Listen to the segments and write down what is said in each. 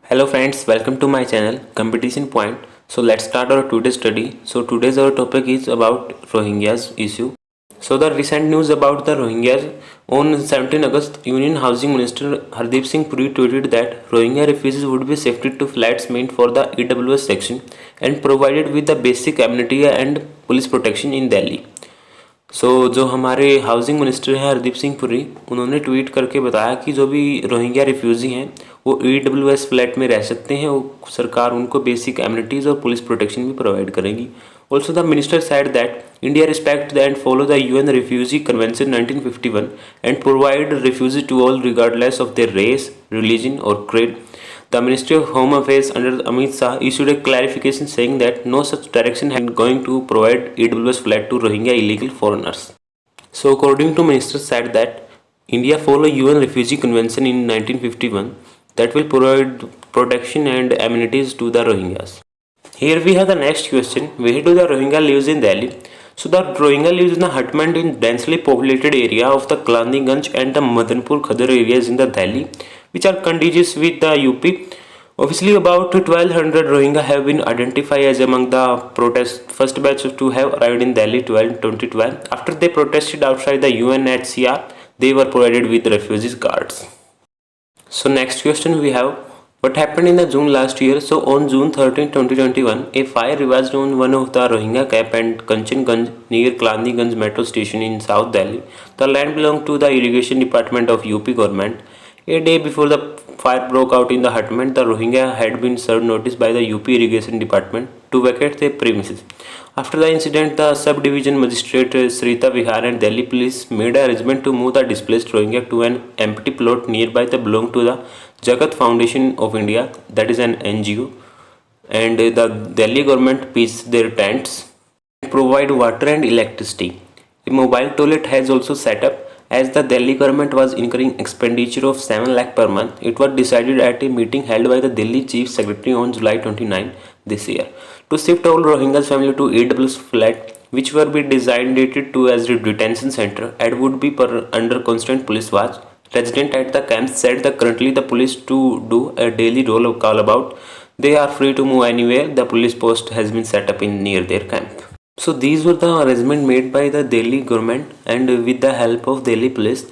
Hello friends, welcome to my channel Competition Point. So let's start our today's study. So today's our topic is about Rohingyas issue. So the recent news about the Rohingyas on 17 August, Union Housing Minister Hardeep Singh Puri tweeted that Rohingya refugees would be shifted to flats meant for the EWS section and provided with the basic amenity and police protection in Delhi. जो हमारे housing minister हैं हरदीप सिंह पुरी, उन्होंने tweet करके बताया कि जो भी Rohingya refugee हैं वो EWS फ्लैट में रह सकते हैं। वो सरकार उनको बेसिक एमिनिटीज़ और पुलिस प्रोटेक्शन भी प्रोवाइड करेगी। Also the minister said that India respect and follow the UN Refugee Convention 1951 and provide refugees to all regardless of their race, religion or creed. The Ministry of Home Affairs under Amit Shah issued a clarification saying that no such direction had going to provide EWS flat to Rohingya illegal foreigners. So according to Minister said that India follow UN Refugee Convention in 1951 that will provide protection and amenities to the Rohingyas. Here we have the next question. Where do the Rohingya lives in Delhi? So the Rohingya lives in a hutment in densely populated area of the Kalaniganj and the Madanpur Khadar areas in the Delhi, which are contiguous with the UP. Obviously, about 1200 Rohingya have been identified as among the first batch to have arrived in Delhi 2012. After they protested outside the UNHCR, they were provided with refugees cards. So next question we have, what happened in the June last year? So on June 13, 2021, a fire ravaged on one of the Rohingya camp and Kanchanganj near Kalaniganj metro station in South Delhi. The land belonged to the irrigation department of UP government. A day before the fire broke out in the hutment, the Rohingya had been served notice by the UP irrigation department to vacate their premises. After the incident, the sub-division magistrate Srita Vihar and Delhi police made an arrangement to move the displaced Rohingya to an empty plot nearby that belonged to the Jagat Foundation of India, that is an NGO, and the Delhi government pitched their tents and provide water and electricity. A mobile toilet has also set up. As the Delhi government was incurring expenditure of 7 lakh per month, it was decided at a meeting held by the Delhi Chief Secretary on July 29 this year to shift all Rohingyas family to EWS flat, which were be designated to as a detention center and would be under constant police watch. Residents at the camp said that currently the police to do a daily roll call about. They are free to move anywhere. The police post has been set up in near their camp. So these were the arrangement made by the Delhi government and with the help of Delhi police.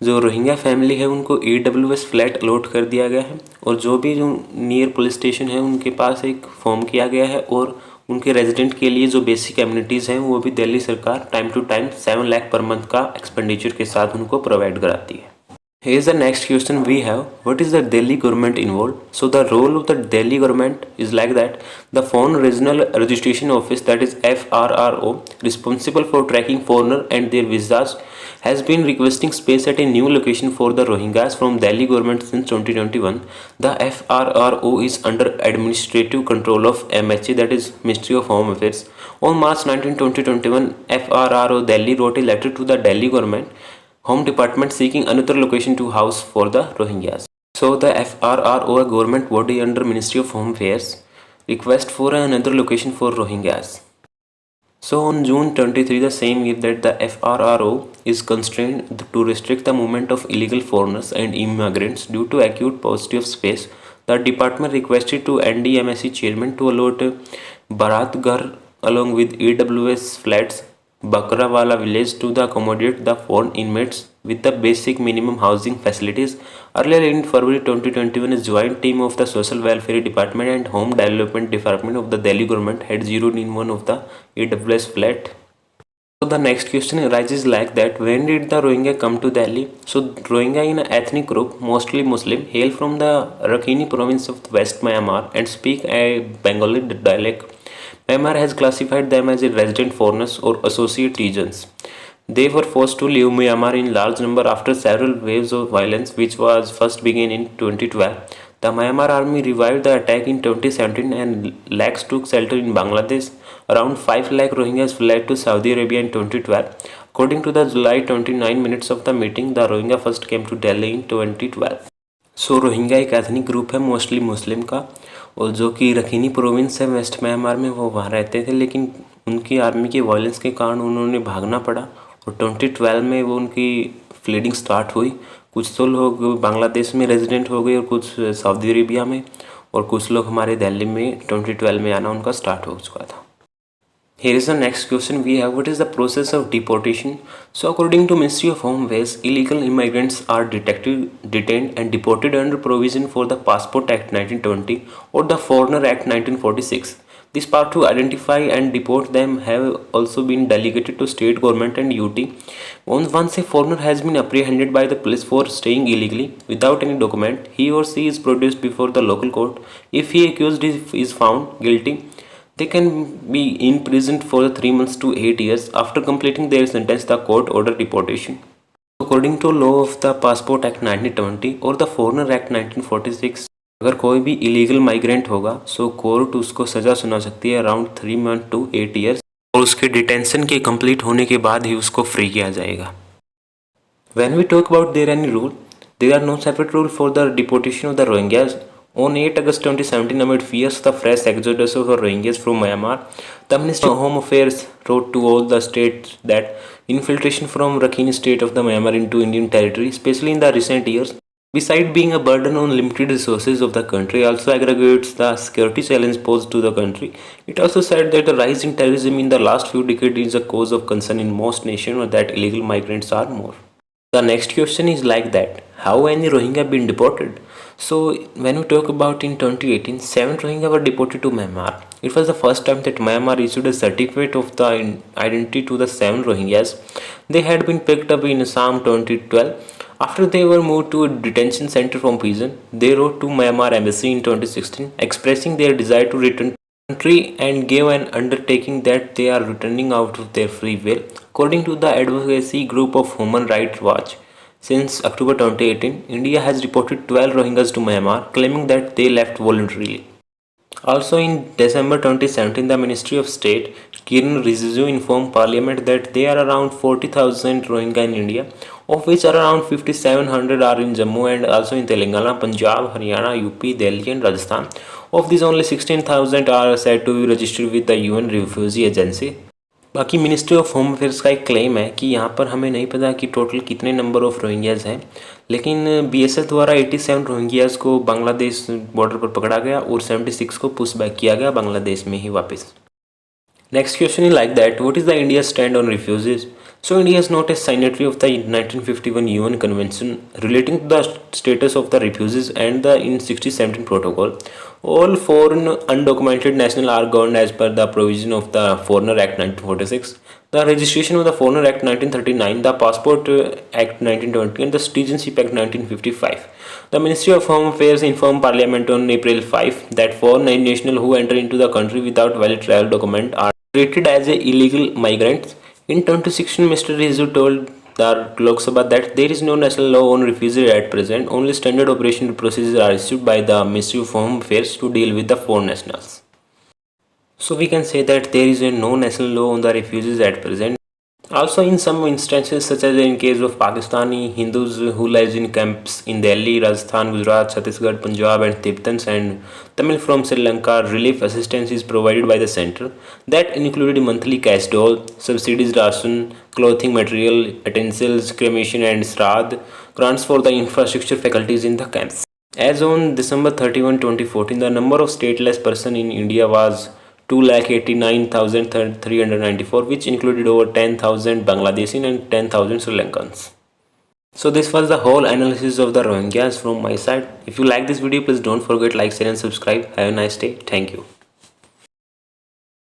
जो Rohingya family है उनको EWS flat allot कर दिया गया है और जो भी जो नियर पुलिस स्टेशन है उनके पास एक फॉर्म किया गया है और उनके रेजिडेंट के लिए जो बेसिक एमिनिटीज़ हैं वो भी दिल्ली सरकार time to time 7 lakh per month का एक्सपेंडिचर के साथ उनको प्रोवाइड कराती है. Here is the next question we have. What is the Delhi government involved? So the role of the Delhi government is like that. The Foreign Regional Registration Office, that is FRRO, responsible for tracking foreigner and their visas, has been requesting space at a new location for the Rohingyas from Delhi government since 2021. The FRRO is under administrative control of MHA, that is Ministry of Home Affairs. On March 19, 2021, FRRO Delhi wrote a letter to the Delhi government Home Department seeking another location to house for the Rohingyas. So the FRRO, a government body under Ministry of Home Affairs, request for another location for Rohingyas. So on June 23, the same year, that the FRRO is constrained to restrict the movement of illegal foreigners and immigrants due to acute paucity of space, the department requested to NDMSC chairman to allot Bharatgarh along with EWS flats Bakrawala village to accommodate the foreign inmates with the basic minimum housing facilities. Earlier in February 2021, a joint team of the Social Welfare Department and Home Development Department of the Delhi government had zeroed in one of the EWS flat. So the next question arises like that, when did the Rohingya come to Delhi? So Rohingya in an ethnic group, mostly Muslim, hail from the Rakhine province of West Myanmar and speak a Bengali dialect. Myanmar has classified them as resident foreigners or associate regions. They were forced to leave Myanmar in large number after several waves of violence, which was first began in 2012. The Myanmar army revived the attack in 2017 and lakhs took shelter in Bangladesh. Around 5 lakh Rohingyas fled to Saudi Arabia in 2012. According to the July 29 minutes of the meeting, the Rohingya first came to Delhi in 2012. So Rohingya एक ethnic group है mostly मुस्लिम का, और जो कि रखीनी province है waste Myanmar में, वो वहाँ रहते थे, लेकिन उनकी आर्मी के वायलेंस के कारण उन्होंने भागना पड़ा और 2012 में वो उनकी फ्लीडिंग स्टार्ट हुई। कुछ तो लोग बांग्लादेश में रेजिडेंट हो गए और कुछ सऊदी अरेबिया में, और कुछ लोग हमारे दिल्ली में 2012 में आना उनका स्टार्ट हो चुका था। Here is the next question we have. What is the process of deportation? So according to Ministry of Home Affairs, illegal immigrants are detected, detained and deported under provision for the Passport Act 1920 or the Foreigner Act 1946. This power to identify and deport them have also been delegated to state government and UT. Once a foreigner has been apprehended by the police for staying illegally without any document, he or she is produced before the local court. If he accused is found guilty, they can be imprisoned for 3 months to 8 years. After completing their sentence, the court ordered deportation. According to law of the Passport Act 1920 or the Foreigner Act 1946, अगर कोई भी illegal migrant होगा सो court उसको सज़ा सुना सकती है around 3 month to 8 years और उसके डिटेंशन के कंप्लीट होने के बाद ही उसको फ्री किया जाएगा. When we talk about there any rule, there are no separate rule for the deportation of the Rohingyas. On 8 August 2017, amid fears of the fresh exodus of the Rohingyas from Myanmar, the Ministry of Home Affairs wrote to all the states that infiltration from Rakhine state of the Myanmar into Indian territory, especially in the recent years, besides being a burden on limited resources of the country, also aggravates the security challenge posed to the country. It also said that the rise in terrorism in the last few decades is a cause of concern in most nations, or that illegal migrants are more. The next question is like that: how many Rohingya been deported? So when we talk about in 2018, 7 Rohingya were deported to Myanmar. It was the first time that Myanmar issued a certificate of the identity to the 7 Rohingyas. They had been picked up in Assam 2012. After they were moved to a detention center from prison, they wrote to Myanmar embassy in 2016 expressing their desire to return to the country and gave an undertaking that they are returning out of their free will. According to the advocacy group of Human Rights Watch, since October 2018, India has reported 12 Rohingyas to Myanmar, claiming that they left voluntarily. Also in December 2017, the Ministry of State, Kiren Rijiju, informed Parliament that there are around 40,000 Rohingya in India, of which around 5,700 are in Jammu and also in Telangana, Punjab, Haryana, UP, Delhi and Rajasthan. Of these, only 16,000 are said to be registered with the UN Refugee Agency. बाकी ministry of home affairs का एक claim है कि यहाँ पर हमें नहीं पता कि टोटल कितने नंबर ऑफ़ रोहिंग्याज हैं, लेकिन बीएसएफ द्वारा 87 रोहिंग्याज को बांग्लादेश बॉर्डर पर पकड़ा गया और 76 को पुश बैक किया गया बांग्लादेश में ही वापस. Next question is like that: what is the India stand on refugees? So India is not a signatory of the 1951 UN Convention relating to the status of the refugees and the in 6017 protocol. All foreign undocumented nationals are governed as per the provision of the Foreigner Act 1946, the Registration of the Foreigner Act 1939, the Passport Act 1920 and the Citizenship Act 1955. The Ministry of Home Affairs informed Parliament on April 5 that foreign nationals who enter into the country without valid travel document are treated as illegal migrants. In 2016, Mr. Rijiju told the Lok Sabha that there is no national law on refugees at present. Only standard operational procedures are issued by the Ministry of Home Affairs to deal with the foreign nationals. So we can say that there is no national law on the refugees at present. Also, in some instances, such as in case of Pakistani Hindus who live in camps in Delhi, Rajasthan, Gujarat, Chhattisgarh, Punjab and Tibetans and Tamil from Sri Lanka, relief assistance is provided by the center. That included monthly cash dole, subsidies ration, clothing material, utensils, cremation and sraad, grants for the infrastructure faculties in the camps. As on December 31, 2014, the number of stateless persons in India was 2,89,394, which included over 10,000 Bangladeshi and 10,000 Sri Lankans. So this was the whole analysis of the Rohingyas from my side. If you like this video, please don't forget like, share and subscribe. Have a nice day. Thank you.